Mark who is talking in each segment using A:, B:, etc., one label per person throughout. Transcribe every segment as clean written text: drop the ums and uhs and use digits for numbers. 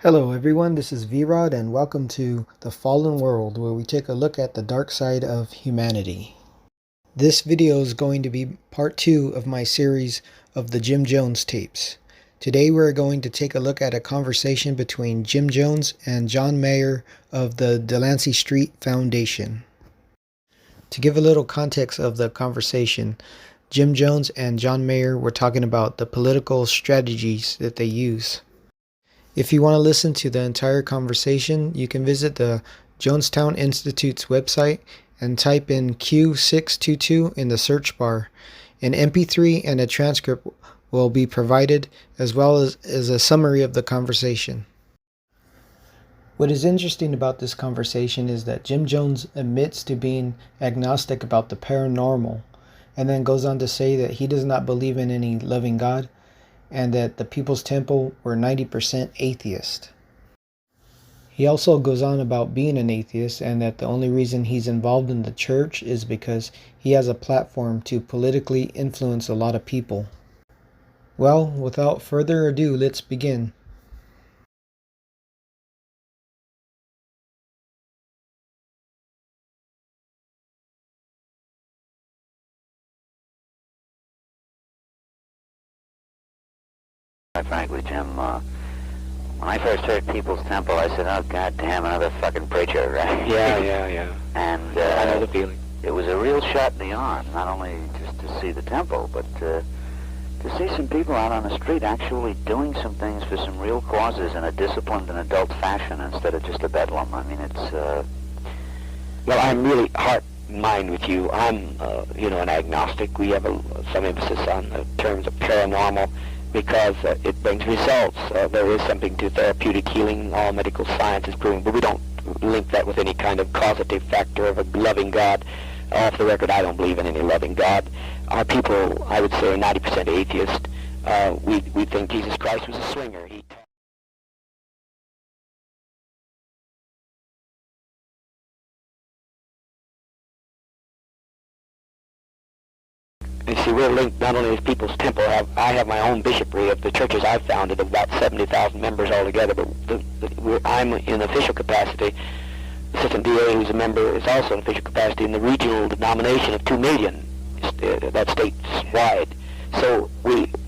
A: Hello everyone, this is V-Rod and welcome to The Fallen World, where we take a look at the dark side of humanity. This video is going to be part 2 of my series of the Jim Jones tapes. Today we're going to take a look at a conversation between Jim Jones and John Maher of the Delancey Street Foundation. To give a little context of the conversation, Jim Jones and John Maher were talking about the political strategies that they use. If you want to listen to the entire conversation, you can visit the Jonestown Institute's website and type in Q622 in the search bar. An MP3 and a transcript will be provided, as well as a summary of the conversation. What is interesting about this conversation is that Jim Jones admits to being agnostic about the paranormal, and then goes on to say that he does not believe in any loving God, and that the People's Temple were 90% atheist. He also goes on about being an atheist and that the only reason he's involved in the church is because he has a platform to politically influence a lot of people. Well, without further ado, let's begin.
B: Quite frankly, Jim, when I first heard People's Temple, I said, oh, God damn, another fucking preacher, right?
C: Yeah.
B: And
C: I know the feeling.
B: It was a real shot in the arm, not only just to see the temple, but to see some people out on the street actually doing some things for some real causes in a disciplined and adult fashion instead of just a bedlam. I mean, it's...
C: Well, I'm really heart-mind with you. I'm, an agnostic. We have some emphasis on the terms of paranormal, because it brings results. There is something to therapeutic healing, all medical science is proving, but we don't link that with any kind of causative factor of a loving God. Off the record, I don't believe in any loving God. Our people, I would say, are 90% atheist. We think Jesus Christ was a swinger. You see, we're linked not only as People's Temple. I have my own bishopry of the churches I've founded of about 70,000 members altogether, but I'm in official capacity. Assistant DA, who's a member, is also in official capacity in the regional denomination of 2 million, that statewide. So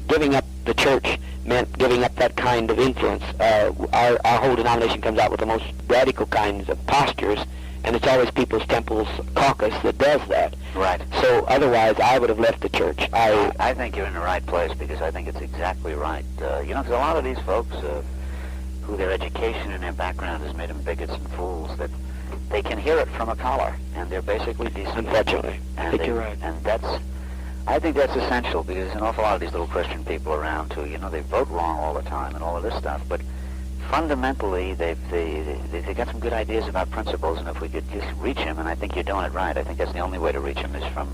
C: giving up the church meant giving up that kind of influence. Our whole denomination comes out with the most radical kinds of postures, and it's always People's Temple's caucus that does that.
B: Right.
C: So otherwise, I would have left the church.
B: I think you're in the right place, because I think it's exactly right. Because a lot of these folks, who their education and their background has made them bigots and fools, that they can hear it from a collar, and they're basically decent.
C: Unfortunately, I think you're right.
B: And I think that's essential, because there's an awful lot of these little Christian people around who, they vote wrong all the time and all of this stuff, but fundamentally, they got some good ideas about principles, and if we could just reach them, and I think you're doing it right. I think that's the only way to reach them, is from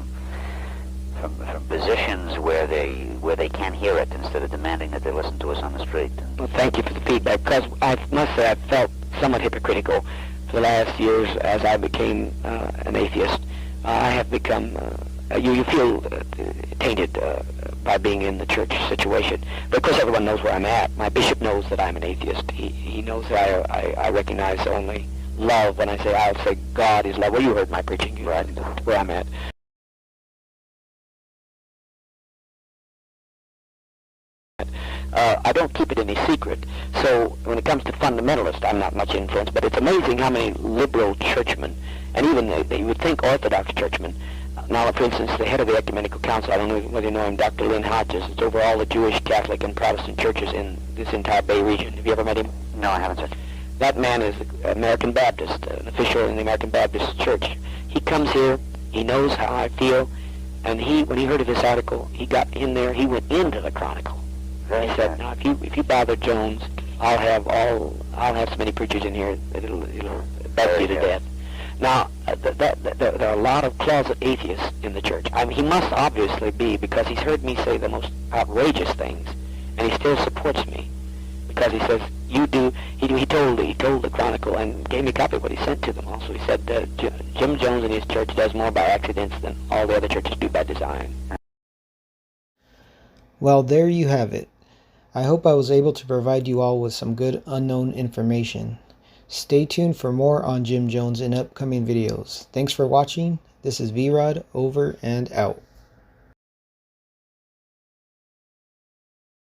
B: positions where they can hear it instead of demanding that they listen to us on the street.
C: Well, thank you for the feedback, because I must say I've felt somewhat hypocritical for the last years as I became an atheist. I have become... You feel tainted by being in the church situation. But of course everyone knows where I'm at. My bishop knows that I'm an atheist. He knows that I recognize only love when I'll say God is love. Well, you heard my preaching, right? Where I'm at. I don't keep it any secret. So when it comes to fundamentalists, I'm not much influenced, but it's amazing how many liberal churchmen, and even you would think Orthodox churchmen. Now, for instance, the head of the Ecumenical Council, I don't know whether you know him, Dr. Lynn Hodges. It's over all the Jewish, Catholic, and Protestant churches in this entire Bay region. Have you ever met him?
B: No, I haven't, sir.
C: That man is American Baptist, an official in the American Baptist Church. He comes here, he knows how I feel, and when he heard of this article, he got in there, he went into the Chronicle. He said, now, if you bother Jones, I'll have so many preachers in here that it'll bug you to death. Now, there are a lot of closet atheists in the church. I mean, he must obviously be, because he's heard me say the most outrageous things, and he still supports me, because he says, you do, he told the Chronicle, and gave me a copy of what he sent to them also. He said, Jim Jones and his church does more by accidents than all the other churches do by design.
A: Well, there you have it. I hope I was able to provide you all with some good unknown information. Stay tuned for more on Jim Jones in upcoming videos. Thanks for watching. This is V-Rod, over and out.